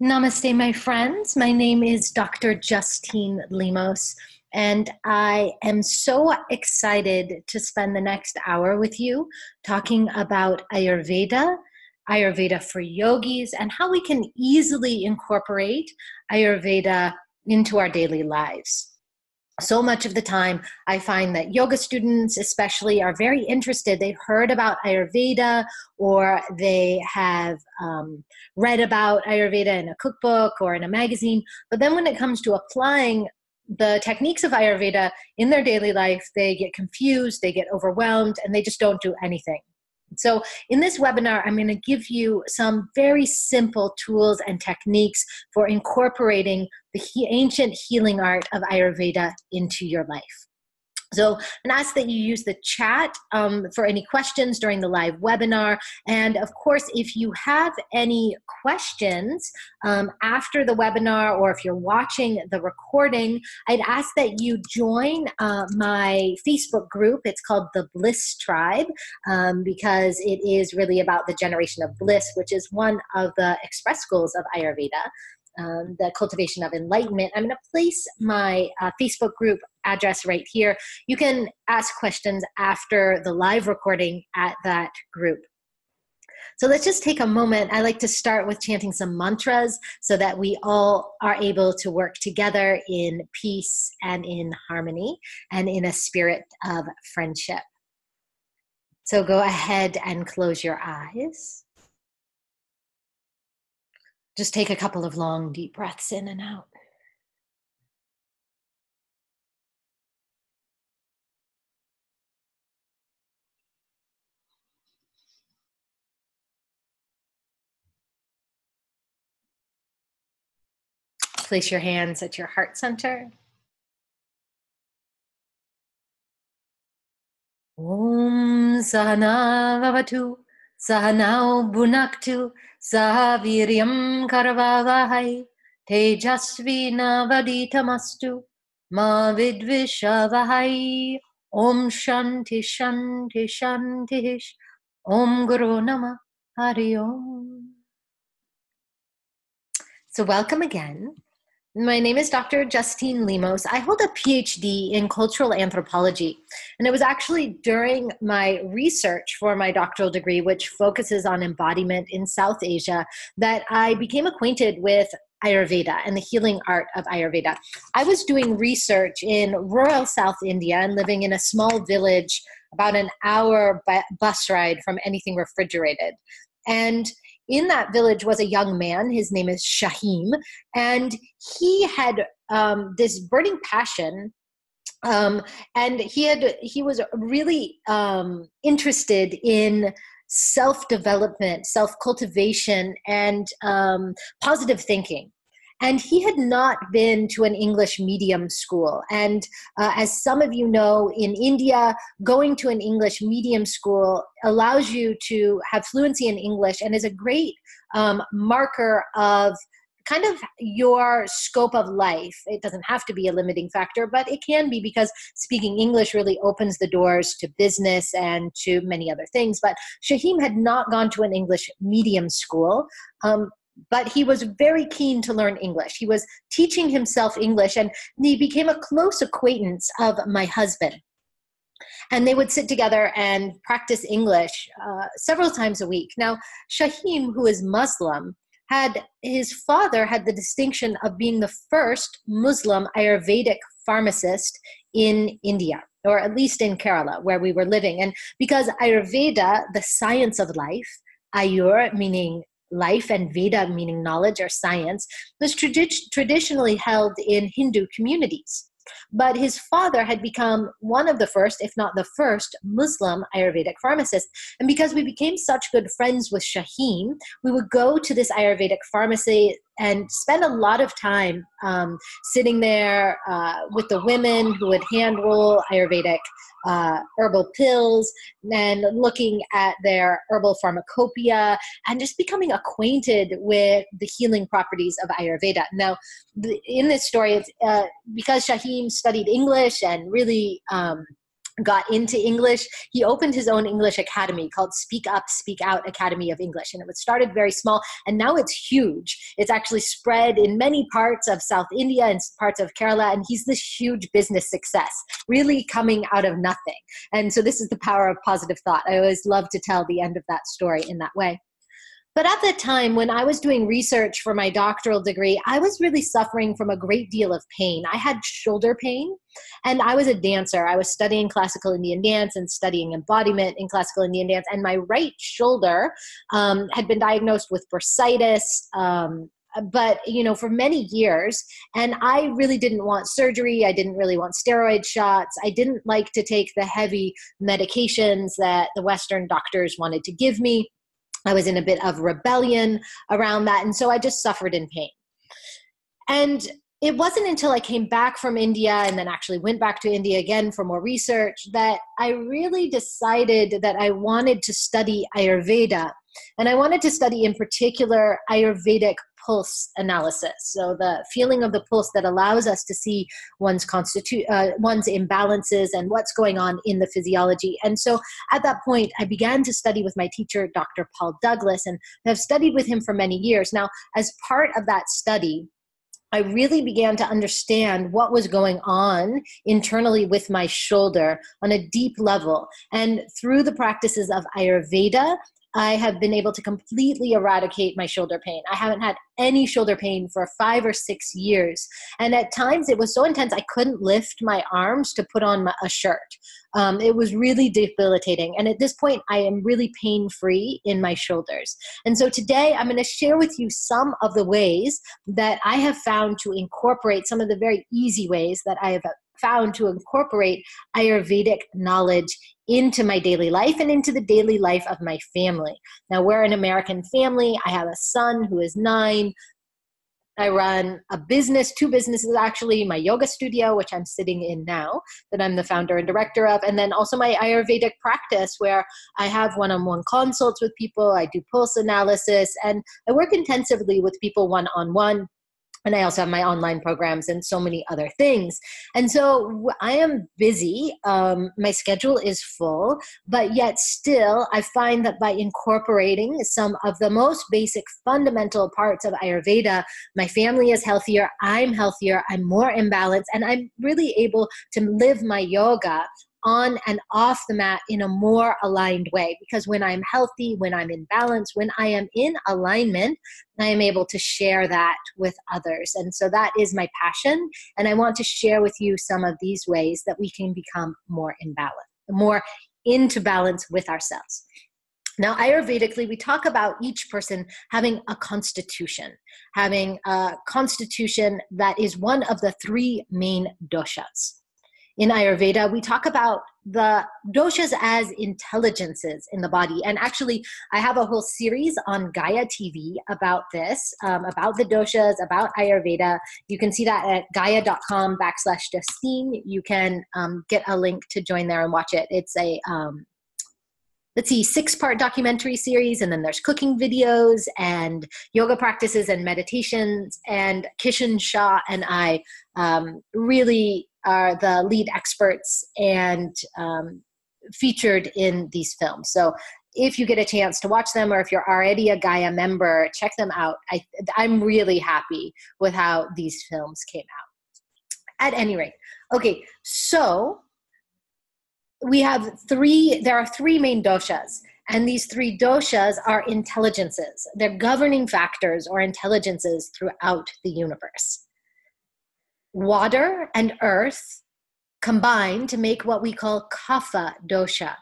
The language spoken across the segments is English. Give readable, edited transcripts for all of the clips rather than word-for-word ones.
Namaste, my friends. My name is Dr. Justine Lemos, and I am so excited to spend the next hour with you talking about Ayurveda, Ayurveda for yogis, and how we can easily incorporate Ayurveda into our daily lives. So much of the time, I find that yoga students especially are very interested. They've heard about Ayurveda, or they have read about Ayurveda in a cookbook or in a magazine. But then when it comes to applying the techniques of Ayurveda in their daily life, they get confused, they get overwhelmed, and they just don't do anything. So in this webinar, I'm going to give you some very simple tools and techniques for incorporating the ancient healing art of Ayurveda into your life. So I'm ask that you use the chat for any questions during the live webinar. And of course, if you have any questions after the webinar, or if you're watching the recording, I'd ask that you join my Facebook group. It's called the Bliss Tribe, because it is really about the generation of bliss, which is one of the express goals of Ayurveda. The cultivation of enlightenment. I'm going to place my Facebook group address right here. You can ask questions after the live recording at that group. So let's just take a moment. I like to start with chanting some mantras so that we all are able to work together in peace and in harmony and in a spirit of friendship. So go ahead and close your eyes. Just take a couple of long, deep breaths in and out. Place your hands at your heart center. Om Sahana Vavatu, Sahanau Bhunaktu, Sahaviryam Karavavahai, Tejasvi Navaditamastu, Ma Vidvishavahai, Om Shanti Shanti Shanti, Om Guru Nama Hari Om. So welcome again. My name is Dr. Justine Lemos. I hold a PhD in cultural anthropology, and it was actually during my research for my doctoral degree, which focuses on embodiment in South Asia, that I became acquainted with Ayurveda and the healing art of Ayurveda. I was doing research in rural South India and living in a small village about an hour bus ride from anything refrigerated. And in that village was a young man. His name is Shahim, and he had this burning passion, and he was really interested in self-development, self-cultivation, and positive thinking. And he had not been to an English medium school. And as some of you know, in India, going to an English medium school allows you to have fluency in English and is a great marker of kind of your scope of life. It doesn't have to be a limiting factor, but it can be, because speaking English really opens the doors to business and to many other things. But Shahim had not gone to an English medium school. But he was very keen to learn English. He was teaching himself English, and he became a close acquaintance of my husband. And they would sit together and practice English several times a week. Now, Shahim, who is Muslim, his father had the distinction of being the first Muslim Ayurvedic pharmacist in India, or at least in Kerala, where we were living. And because Ayurveda, the science of life, Ayur meaning life and Veda meaning knowledge or science, was traditionally held in Hindu communities. But his father had become one of the first, if not the first, Muslim Ayurvedic pharmacist. And because we became such good friends with Shaheen, we would go to this Ayurvedic pharmacy and spend a lot of time sitting there with the women who would hand roll Ayurvedic herbal pills, and looking at their herbal pharmacopoeia, and just becoming acquainted with the healing properties of Ayurveda. Now, in this story, it's because Shaheen studied English and really got into English. He opened his own English academy called Speak Up, Speak Out Academy of English. And it was started very small, and now it's huge. It's actually spread in many parts of South India and parts of Kerala. And he's this huge business success, really coming out of nothing. And so this is the power of positive thought. I always love to tell the end of that story in that way. But at the time when I was doing research for my doctoral degree, I was really suffering from a great deal of pain. I had shoulder pain, and I was a dancer. I was studying classical Indian dance and studying embodiment in classical Indian dance, and my right shoulder had been diagnosed with bursitis, but for many years. And I really didn't want surgery. I didn't really want steroid shots. I didn't like to take the heavy medications that the Western doctors wanted to give me. I was in a bit of rebellion around that. And so I just suffered in pain. And it wasn't until I came back from India and then actually went back to India again for more research that I really decided that I wanted to study Ayurveda. And I wanted to study in particular Ayurvedic pulse analysis. So the feeling of the pulse that allows us to see one's imbalances and what's going on in the physiology. And so at that point, I began to study with my teacher, Dr. Paul Douglas, and have studied with him for many years. Now, as part of that study, I really began to understand what was going on internally with my shoulder on a deep level. And through the practices of Ayurveda, I have been able to completely eradicate my shoulder pain. I haven't had any shoulder pain for 5 or 6 years. And at times it was so intense, I couldn't lift my arms to put on a shirt. It was really debilitating. And at this point, I am really pain-free in my shoulders. And so today I'm going to share with you some of the ways that I have found to incorporate, some of the very easy ways that I have found to incorporate Ayurvedic knowledge into my daily life and into the daily life of my family. Now, we're an American family. I have a son who is 9. I run a business, 2 businesses actually, my yoga studio, which I'm sitting in now, that I'm the founder and director of, and then also my Ayurvedic practice where I have one-on-one consults with people, I do pulse analysis, and I work intensively with people one-on-one. And I also have my online programs and so many other things. And so I am busy. My schedule is full, but yet still I find that by incorporating some of the most basic fundamental parts of Ayurveda, my family is healthier, I'm healthier, I'm more imbalanced, and I'm really able to live my yoga on and off the mat in a more aligned way. Because when I'm healthy, when I'm in balance, when I am in alignment, I am able to share that with others. And so that is my passion. And I want to share with you some of these ways that we can become more in balance, more into balance with ourselves. Now, Ayurvedically, we talk about each person having a constitution that is one of the 3 main doshas. In Ayurveda, we talk about the doshas as intelligences in the body. And actually, I have a whole series on Gaia TV about this, about the doshas, about Ayurveda. You can see that at gaia.com/Justine. You can get a link to join there and watch it. It's a 6-part documentary series, and then there's cooking videos and yoga practices and meditations, and Kishan Shah and I really are the lead experts and featured in these films. So if you get a chance to watch them, or if you're already a Gaia member, check them out. I'm really happy with how these films came out. At any rate, okay, so there are 3 main doshas, and these 3 doshas are intelligences. They're governing factors or intelligences throughout the universe. Water and earth combine to make what we call kapha dosha.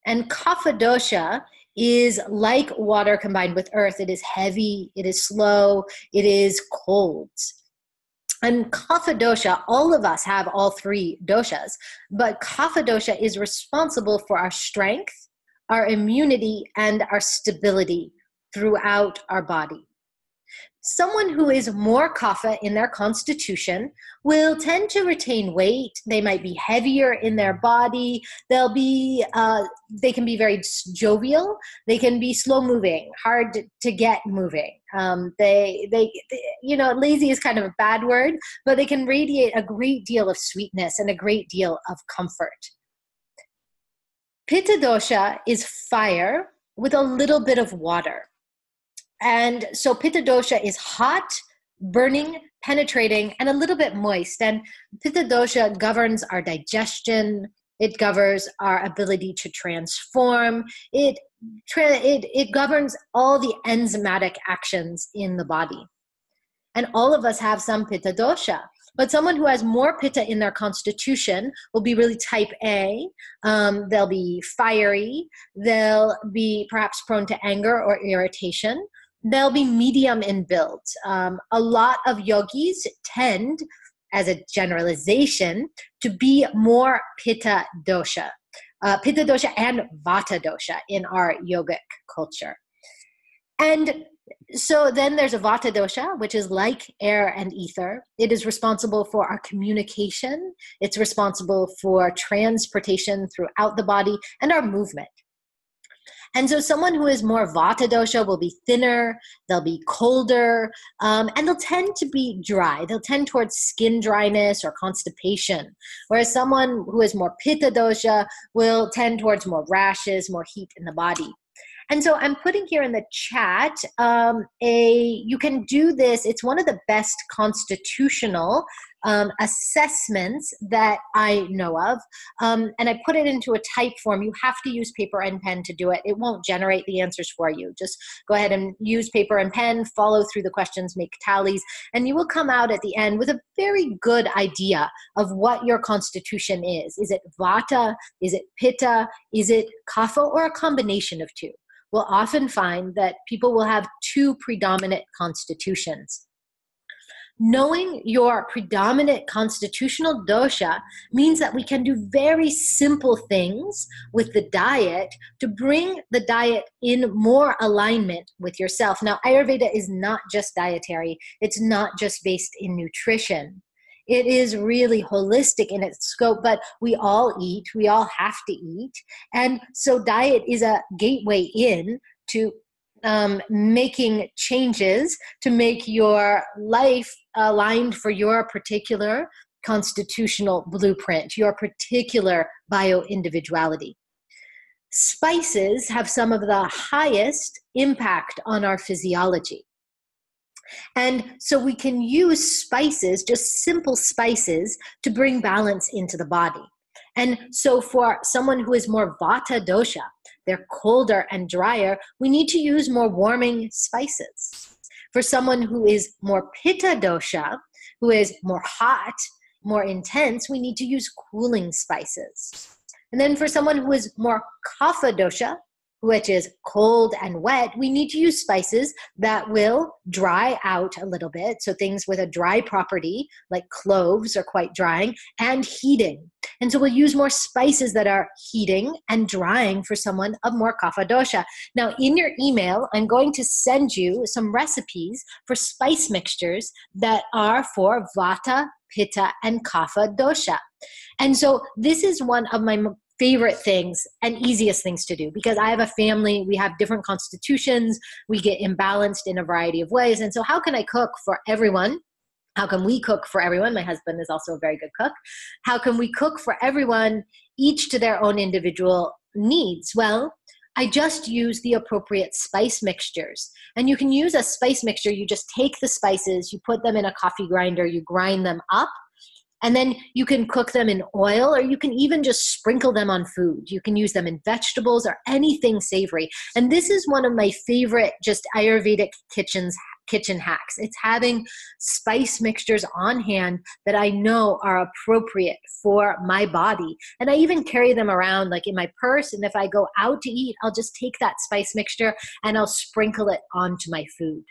And kapha dosha is like water combined with earth. It is heavy, it is slow, it is cold. And kapha dosha, all of us have all 3 doshas, but kapha dosha is responsible for our strength, our immunity, and our stability throughout our body. Someone who is more kapha in their constitution will tend to retain weight. They might be heavier in their body. They can be very jovial. They can be slow moving, hard to get moving. Lazy is kind of a bad word, but they can radiate a great deal of sweetness and a great deal of comfort. Pitta dosha is fire with a little bit of water. And so Pitta dosha is hot, burning, penetrating, and a little bit moist. And Pitta dosha governs our digestion. It governs our ability to transform. It governs all the enzymatic actions in the body. And all of us have some Pitta dosha. But someone who has more Pitta in their constitution will be really type A. They'll be fiery. They'll be perhaps prone to anger or irritation. They'll be medium in build. A lot of yogis tend, as a generalization, to be more Pitta dosha. Pitta dosha and Vata dosha in our yogic culture. And so then there's a Vata dosha, which is like air and ether. It is responsible for our communication. It's responsible for transportation throughout the body and our movement. And so someone who is more Vata dosha will be thinner, they'll be colder, and they'll tend to be dry. They'll tend towards skin dryness or constipation, whereas someone who is more Pitta dosha will tend towards more rashes, more heat in the body. And so I'm putting here in the chat, you can do this. It's one of the best constitutional assessments that I know of. And I put it into a type form. You have to use paper and pen to do it. It won't generate the answers for you. Just go ahead and use paper and pen, follow through the questions, make tallies, and you will come out at the end with a very good idea of what your constitution is. Is it Vata? Is it Pitta? Is it Kapha, or a combination of two? We'll often find that people will have two predominant constitutions. Knowing your predominant constitutional dosha means that we can do very simple things with the diet to bring the diet in more alignment with yourself. Now, Ayurveda is not just dietary. It's not just based in nutrition. It is really holistic in its scope, but we all eat, we all have to eat. And so diet is a gateway in to making changes to make your life aligned for your particular constitutional blueprint, your particular bio-individuality. Spices have some of the highest impact on our physiology. And so we can use spices, just simple spices, to bring balance into the body. And so for someone who is more Vata dosha, they're colder and drier, we need to use more warming spices. For someone who is more Pitta dosha, who is more hot, more intense, we need to use cooling spices. And then for someone who is more Kapha dosha, which is cold and wet, we need to use spices that will dry out a little bit. So things with a dry property, like cloves, are quite drying, and heating. And so we'll use more spices that are heating and drying for someone of more Kapha dosha. Now, in your email, I'm going to send you some recipes for spice mixtures that are for Vata, Pitta, and Kapha dosha. And so this is one of my favorite things and easiest things to do, because I have a family, we have different constitutions, we get imbalanced in a variety of ways. And so how can I cook for everyone? How can we cook for everyone? My husband is also a very good cook. How can we cook for everyone, each to their own individual needs? Well, I just use the appropriate spice mixtures. And you can use a spice mixture. You just take the spices, you put them in a coffee grinder, you grind them up, and then you can cook them in oil, or you can even just sprinkle them on food. You can use them in vegetables or anything savory. And this is one of my favorite just Ayurvedic kitchen hacks. It's having spice mixtures on hand that I know are appropriate for my body. And I even carry them around like in my purse. And if I go out to eat, I'll just take that spice mixture and I'll sprinkle it onto my food.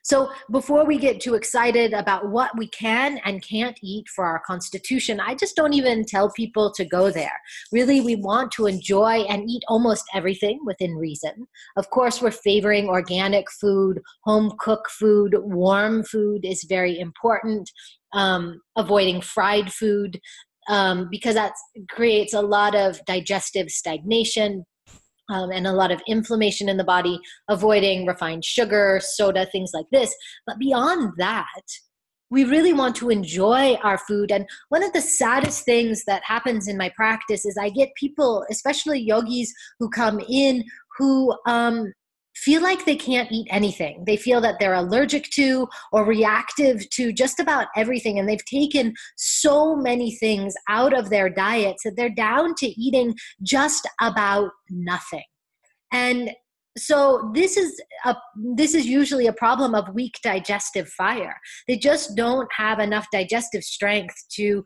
So before we get too excited about what we can and can't eat for our constitution, I just don't even tell people to go there. Really, we want to enjoy and eat almost everything within reason. Of course, we're favoring organic food, home-cooked food, warm food is very important, avoiding fried food, because that creates a lot of digestive stagnation, and a lot of inflammation in the body, avoiding refined sugar, soda, things like this. But beyond that, we really want to enjoy our food. And one of the saddest things that happens in my practice is I get people, especially yogis, who come in who feel like they can't eat anything. They feel that they're allergic to or reactive to just about everything. And they've taken so many things out of their diets that they're down to eating just about nothing. And so this is usually a problem of weak digestive fire. They just don't have enough digestive strength to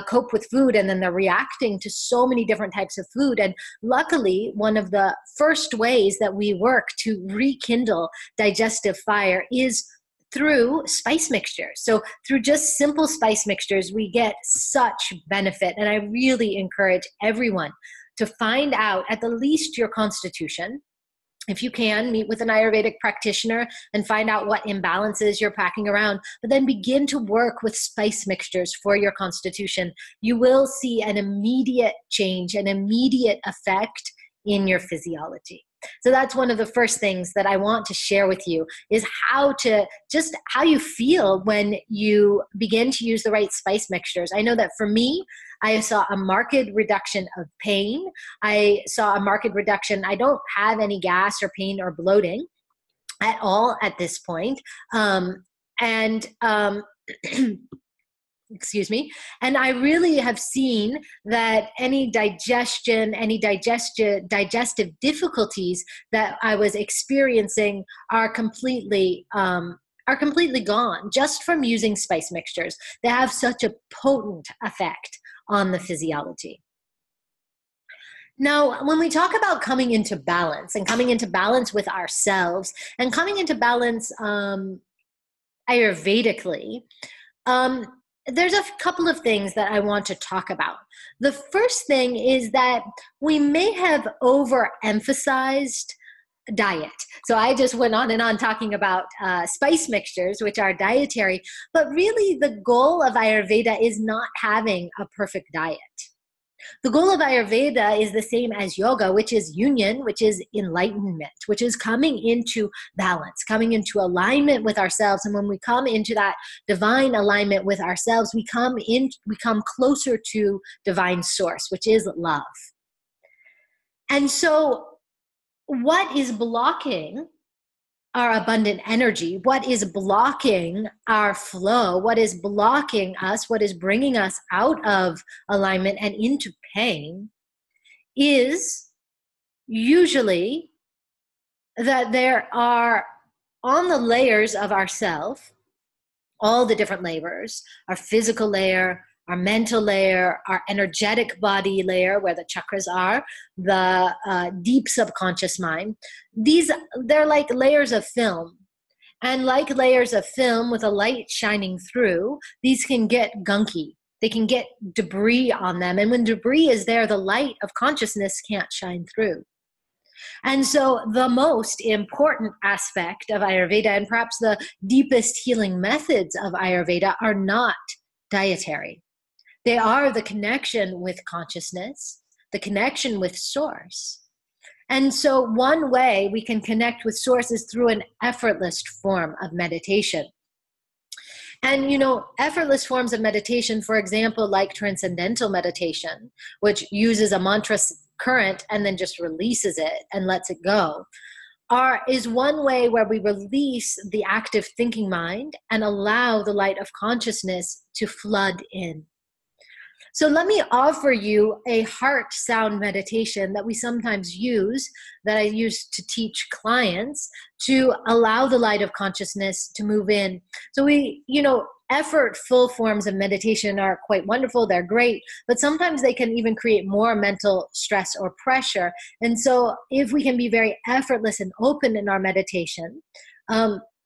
cope with food, and then they're reacting to so many different types of food. And luckily, one of the first ways that we work to rekindle digestive fire is through spice mixtures. So through just simple spice mixtures, we get such benefit. And I really encourage everyone to find out at the least your constitution. If you can, meet with an Ayurvedic practitioner and find out what imbalances you're packing around, but then begin to work with spice mixtures for your constitution. You will see an immediate change, an immediate effect in your physiology. So that's one of the first things that I want to share with you is how you feel when you begin to use the right spice mixtures. I know that for me, I saw a marked reduction of pain. I saw a marked reduction. I don't have any gas or pain or bloating at all at this point. Excuse me. And I really have seen that any digestive difficulties that I was experiencing are completely gone just from using spice mixtures. They have such a potent effect on the physiology. Now, when we talk about coming into balance and coming into balance with ourselves and coming into balance Ayurvedically, there's a couple of things that I want to talk about. The first thing is that we may have overemphasized diet. So I just went on and on talking about spice mixtures, which are dietary, but really the goal of Ayurveda is not having a perfect diet. The goal of Ayurveda is the same as yoga, which is union, which is enlightenment, which is coming into balance, coming into alignment with ourselves. And when we come into that divine alignment with ourselves, we come closer to divine source, which is love. And so what is blocking our abundant energy? What is blocking our flow? What is blocking us? What is bringing us out of alignment and into pain is usually that there are on the layers of ourself, all the different layers, our physical layer, our mental layer, our energetic body layer, where the chakras are, the deep subconscious mind. They're like layers of film. And like layers of film with a light shining through, these can get gunky. They can get debris on them. And when debris is there, the light of consciousness can't shine through. And so the most important aspect of Ayurveda, and perhaps the deepest healing methods of Ayurveda, are not dietary. They are the connection with consciousness, the connection with source. And so one way we can connect with source is through an effortless form of meditation. And, effortless forms of meditation, for example, like transcendental meditation, which uses a mantra current and then just releases it and lets it go, is one way where we release the active thinking mind and allow the light of consciousness to flood in. So let me offer you a heart sound meditation that we sometimes use, that I use to teach clients to allow the light of consciousness to move in. So effortful forms of meditation are quite wonderful. They're great, but sometimes they can even create more mental stress or pressure. And so if we can be very effortless and open in our meditation,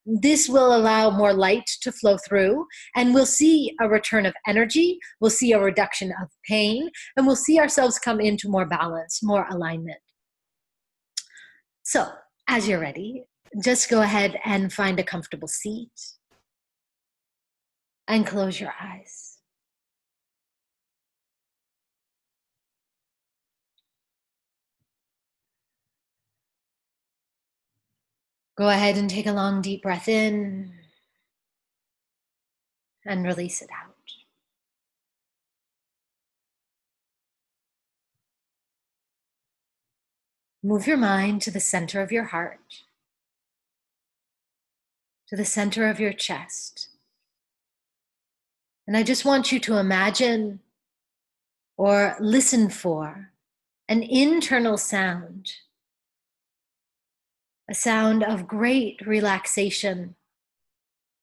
this will allow more light to flow through, and we'll see a return of energy, we'll see a reduction of pain, and we'll see ourselves come into more balance, more alignment. So, as you're ready, just go ahead and find a comfortable seat and close your eyes. Go ahead and take a long, deep breath in. and release it out. Move your mind to the center of your heart, to the center of your chest. And I just want you to imagine or listen for an internal sound, a sound of great relaxation,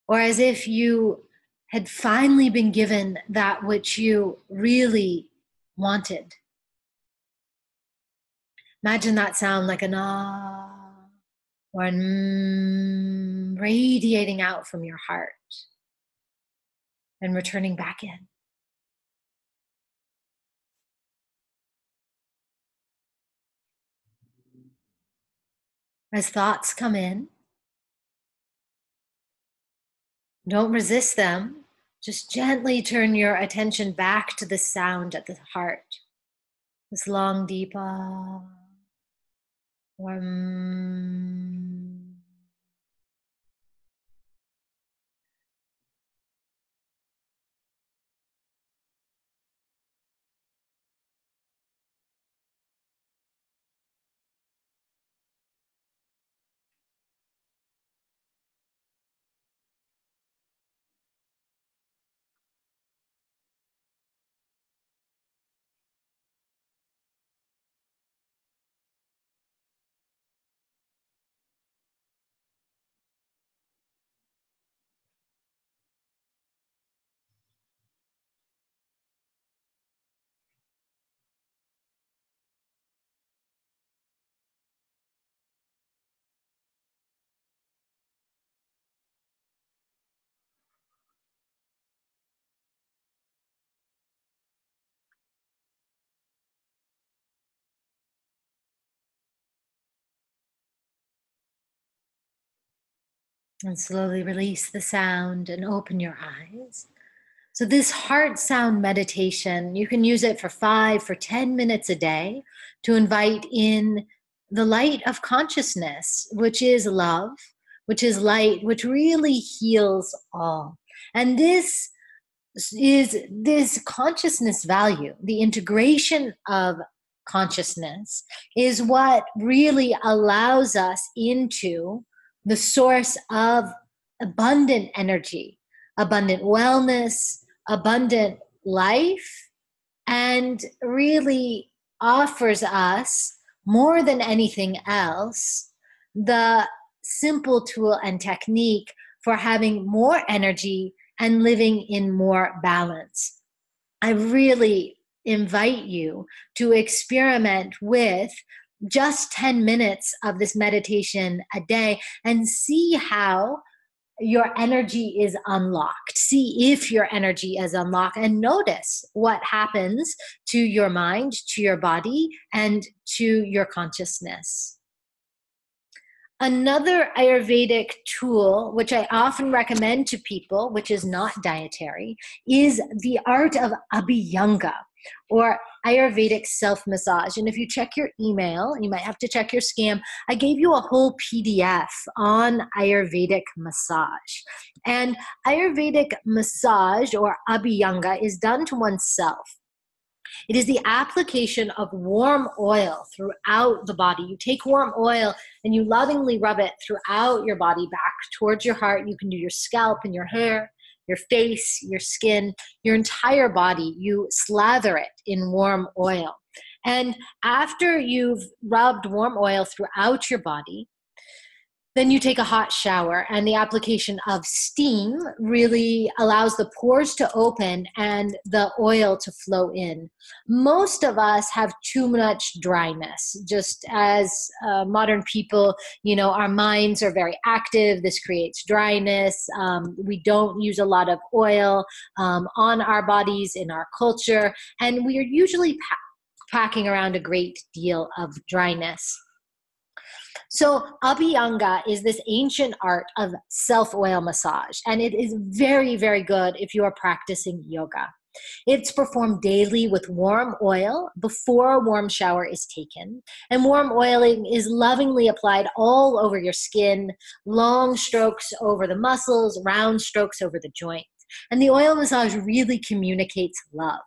or as if you had finally been given that which you really wanted. Imagine that sound like an ah or an radiating out from your heart and returning back in. As thoughts come in, don't resist them. Just gently turn your attention back to the sound at the heart. This long, deep ah, or and slowly release the sound and open your eyes. So this heart sound meditation, you can use it for 5, for 10 minutes a day to invite in the light of consciousness, which is love, which is light, which really heals all. And this is this consciousness value, the integration of consciousness is what really allows us into the source of abundant energy, abundant wellness, abundant life, and really offers us more than anything else the simple tool and technique for having more energy and living in more balance. I really invite you to experiment with just 10 minutes of this meditation a day and see how your energy is unlocked. See if your energy is unlocked and notice what happens to your mind, to your body, and to your consciousness. Another Ayurvedic tool, which I often recommend to people, which is not dietary, is the art of Abhyanga, or Ayurvedic self-massage. And if you check your email, you might have to check your scam, I gave you a whole PDF on Ayurvedic massage. And Ayurvedic massage, or Abhyanga, is done to oneself. It is the application of warm oil throughout the body. You take warm oil and you lovingly rub it throughout your body back towards your heart. You can do your scalp and your hair, your face, your skin, your entire body. You slather it in warm oil. And after you've rubbed warm oil throughout your body, then you take a hot shower, and the application of steam really allows the pores to open and the oil to flow in. Most of us have too much dryness. Just as modern people, our minds are very active. This creates dryness. We don't use a lot of oil on our bodies in our culture, and we are usually packing around a great deal of dryness. So Abhyanga is this ancient art of self-oil massage, and it is very, very good if you are practicing yoga. It's performed daily with warm oil before a warm shower is taken, and warm oiling is lovingly applied all over your skin, long strokes over the muscles, round strokes over the joints. And the oil massage really communicates love.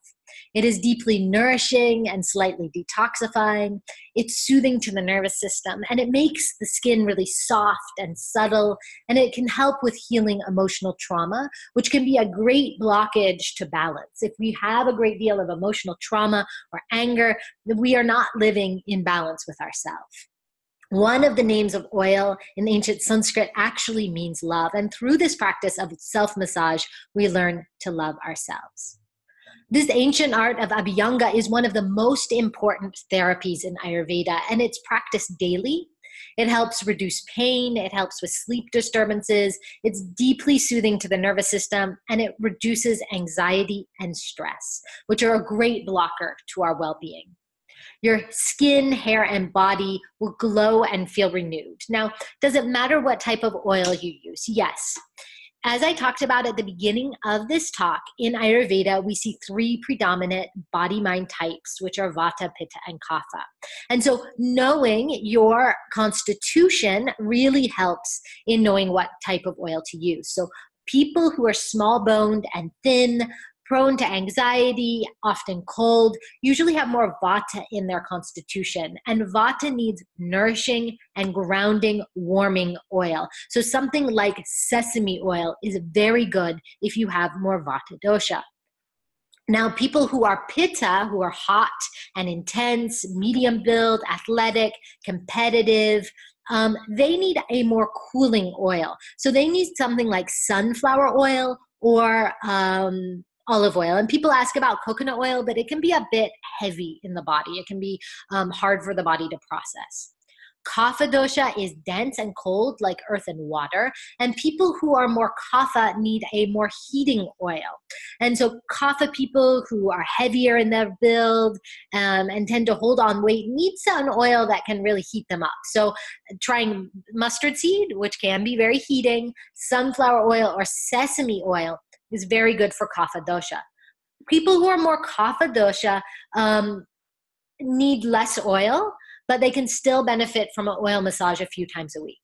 It is deeply nourishing and slightly detoxifying. It's soothing to the nervous system, and it makes the skin really soft and subtle, and it can help with healing emotional trauma, which can be a great blockage to balance. If we have a great deal of emotional trauma or anger, then we are not living in balance with ourselves. One of the names of oil in ancient Sanskrit actually means love, and through this practice of self-massage, we learn to love ourselves. This ancient art of Abhyanga is one of the most important therapies in Ayurveda, and it's practiced daily. It helps reduce pain, it helps with sleep disturbances, it's deeply soothing to the nervous system, and it reduces anxiety and stress, which are a great blocker to our well-being. Your skin, hair, and body will glow and feel renewed. Now, does it matter what type of oil you use? Yes. As I talked about at the beginning of this talk, in Ayurveda, we see three predominant body-mind types, which are Vata, Pitta, and Kapha. And so knowing your constitution really helps in knowing what type of oil to use. So people who are small-boned and thin, prone to anxiety, often cold, usually have more Vata in their constitution. And Vata needs nourishing and grounding, warming oil. So something like sesame oil is very good if you have more Vata dosha. Now, people who are Pitta, who are hot and intense, medium build, athletic, competitive, they need a more cooling oil. So they need something like sunflower oil or olive oil. And people ask about coconut oil, but it can be a bit heavy in the body. It can be hard for the body to process. Kapha dosha is dense and cold like earth and water. And people who are more Kapha need a more heating oil. And so Kapha people who are heavier in their build and tend to hold on weight need an oil that can really heat them up. So trying mustard seed, which can be very heating, sunflower oil or sesame oil is very good for Kapha dosha. People who are more Kapha dosha need less oil, but they can still benefit from an oil massage a few times a week.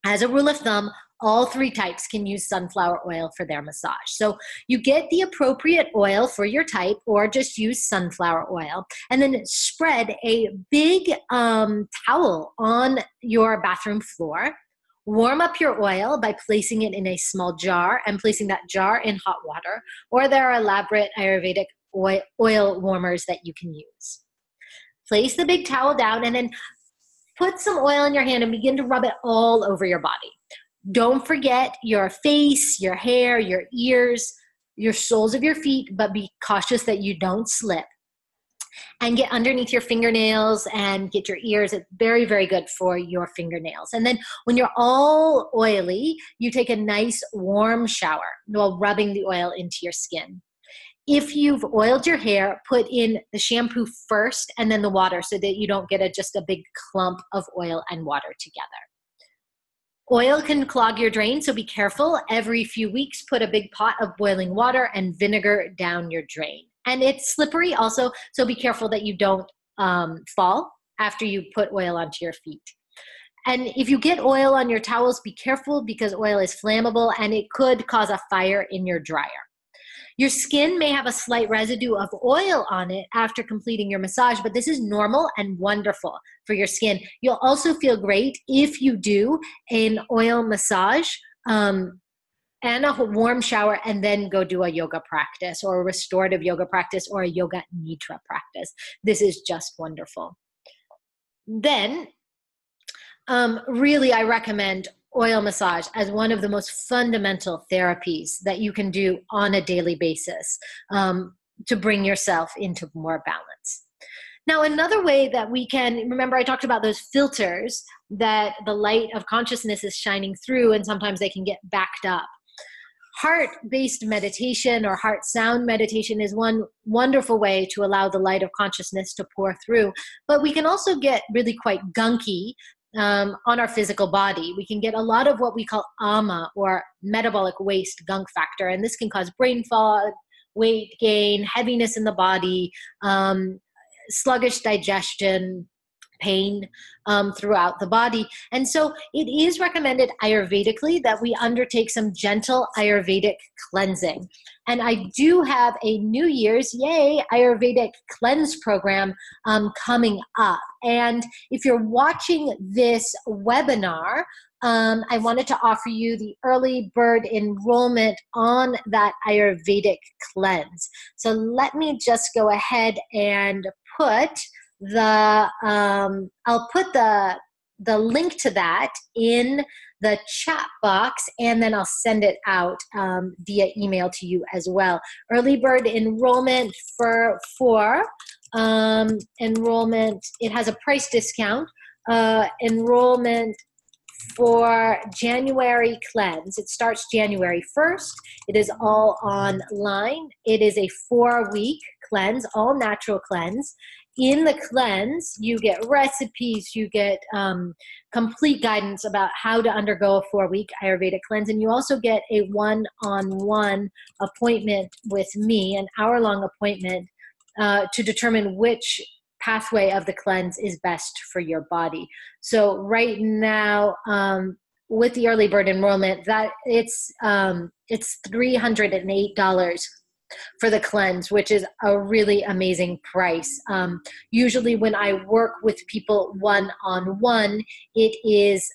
As a rule of thumb, all three types can use sunflower oil for their massage. So you get the appropriate oil for your type or just use sunflower oil and then spread a big towel on your bathroom floor. Warm up your oil by placing it in a small jar and placing that jar in hot water, or there are elaborate Ayurvedic oil warmers that you can use. Place the big towel down and then put some oil in your hand and begin to rub it all over your body. Don't forget your face, your hair, your ears, your soles of your feet, but be cautious that you don't slip. And get underneath your fingernails and get your ears. It's very, very good for your fingernails. And then when you're all oily, you take a nice warm shower while rubbing the oil into your skin. If you've oiled your hair, put in the shampoo first and then the water so that you don't get just a big clump of oil and water together. Oil can clog your drain, so be careful. Every few weeks, put a big pot of boiling water and vinegar down your drain. And it's slippery also, so be careful that you don't fall after you put oil onto your feet. And if you get oil on your towels, be careful because oil is flammable and it could cause a fire in your dryer. Your skin may have a slight residue of oil on it after completing your massage, but this is normal and wonderful for your skin. You'll also feel great if you do an oil massage and a warm shower and then go do a yoga practice or a restorative yoga practice or a yoga nidra practice. This is just wonderful. Then, really I recommend oil massage as one of the most fundamental therapies that you can do on a daily basis to bring yourself into more balance. Now, another way that we can, remember I talked about those filters that the light of consciousness is shining through and sometimes they can get backed up. Heart-based meditation or heart sound meditation is one wonderful way to allow the light of consciousness to pour through. But we can also get really quite gunky on our physical body. We can get a lot of what we call AMA or metabolic waste gunk factor, and this can cause brain fog, weight gain, heaviness in the body, sluggish digestion, pain throughout the body. And so it is recommended Ayurvedically that we undertake some gentle Ayurvedic cleansing. And I do have a New Year's, yay, Ayurvedic cleanse program coming up. And if you're watching this webinar, I wanted to offer you the early bird enrollment on that Ayurvedic cleanse. So let me just go ahead and put I'll put the link to that in the chat box, and then I'll send it out via email to you as well. Early bird enrollment for enrollment, it has a price discount. Enrollment for January cleanse. It starts January 1st. It is all online. It is a 4-week cleanse, all natural cleanse. In the cleanse, you get recipes, you get complete guidance about how to undergo a 4-week Ayurvedic cleanse, and you also get a one-on-one appointment with me, an hour-long appointment to determine which pathway of the cleanse is best for your body. So right now, with the early bird enrollment, that it's $308 for the cleanse, which is a really amazing price. Usually when I work with people one-on-one, it is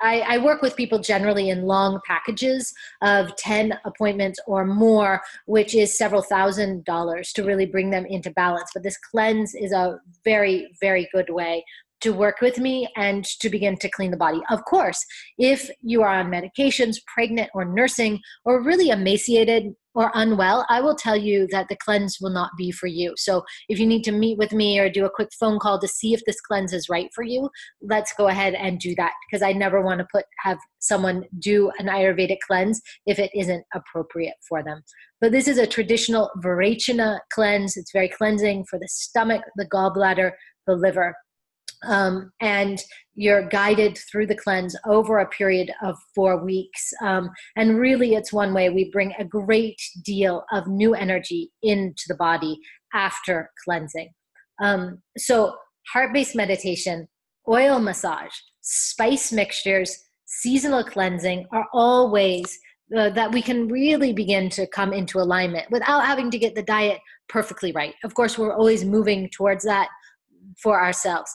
I work with people generally in long packages of 10 appointments or more, which is several $1,000s to really bring them into balance. But this cleanse is a very, very good way to work with me and to begin to clean the body. Of course, if you are on medications, pregnant or nursing, or really emaciated or unwell, I will tell you that the cleanse will not be for you. So if you need to meet with me or do a quick phone call to see if this cleanse is right for you, let's go ahead and do that, because I never want to have someone do an Ayurvedic cleanse if it isn't appropriate for them. But this is a traditional Virachana cleanse. It's very cleansing for the stomach, the gallbladder, the liver. And you're guided through the cleanse over a period of 4 weeks. And really, it's one way we bring a great deal of new energy into the body after cleansing. So heart-based meditation, oil massage, spice mixtures, seasonal cleansing are all ways that we can really begin to come into alignment without having to get the diet perfectly right. Of course, we're always moving towards that for ourselves.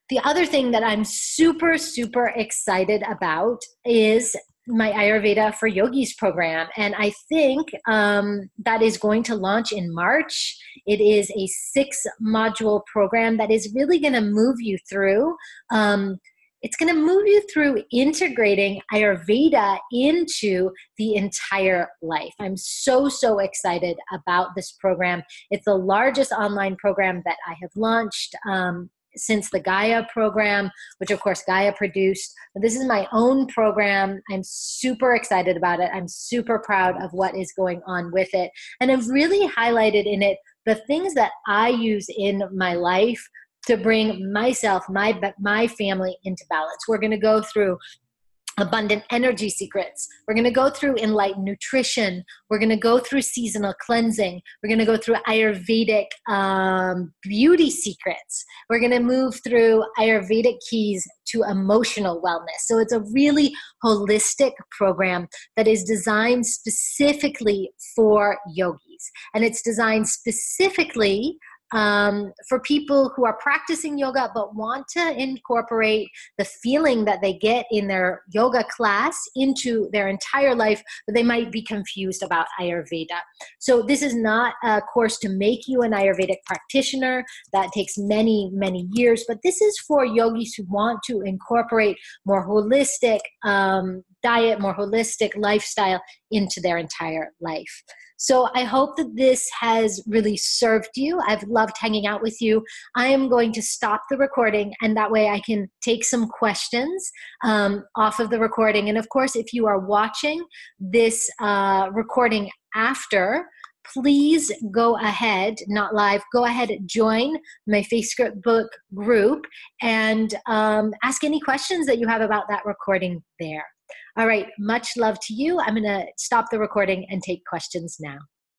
The other thing that I'm super, super excited about is my Ayurveda for Yogis program. And I think that is going to launch in March. It is a 6-module program that is really going to move you through. It's going to move you through integrating Ayurveda into the entire life. I'm so, so excited about this program. It's the largest online program that I have launched since the Gaia program, which of course Gaia produced. But this is my own program. I'm super excited about it. I'm super proud of what is going on with it. And I've really highlighted in it the things that I use in my life to bring myself, my family into balance. We're going to go through abundant energy secrets. We're going to go through enlightened nutrition. We're going to go through seasonal cleansing. We're going to go through Ayurvedic beauty secrets. We're going to move through Ayurvedic keys to emotional wellness. So it's a really holistic program that is designed specifically for yogis. And it's designed specifically for people who are practicing yoga but want to incorporate the feeling that they get in their yoga class into their entire life, but they might be confused about Ayurveda. So this is not a course to make you an Ayurvedic practitioner. That takes many, many years, but this is for yogis who want to incorporate more holistic diet, more holistic lifestyle into their entire life. So I hope that this has really served you. I've loved hanging out with you. I am going to stop the recording, and that way I can take some questions off of the recording. And of course, if you are watching this recording after, please go ahead, not live, go ahead and join my Facebook group and ask any questions that you have about that recording there. All right, much love to you. I'm going to stop the recording and take questions now.